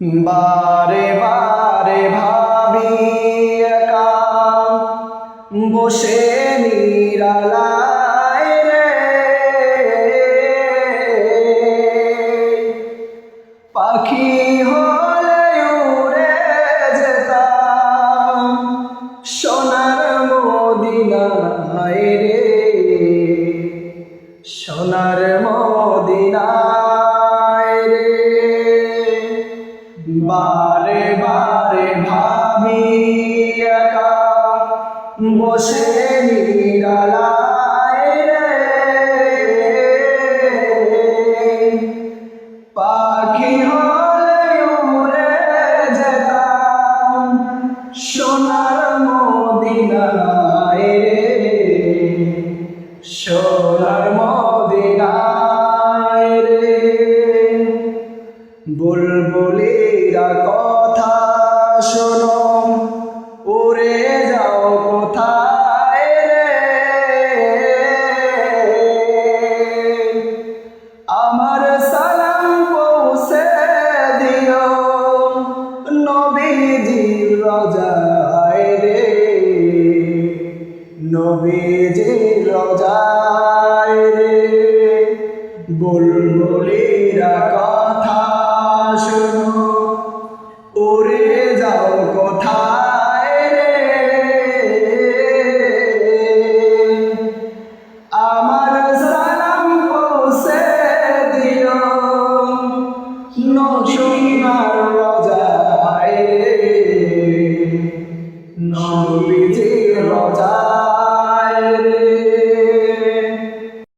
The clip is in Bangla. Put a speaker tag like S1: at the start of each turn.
S1: বারে বারে ভাবি একা বসে নিরালায় রে, পাখি হলে উড়ে যেতাম সোনার মদিনায় রে, সোনার মদিনায় রে। বারে বারে ভাবি একা বসে নিরালায় রে, পাখি হলে উড়ে যেতাম সোনার মদিনায় রে, সোনার মদিনায় রে। বুলবুলিরা কথা শোনো, উড়ে যাও কোথায় রে, আমার সালাম পৌঁছে দিও নবীজির রোজায় রে, নবীজির রোজায় রে। বুলবুলিরা কথা শোনো, উড়ে যাও কোথায়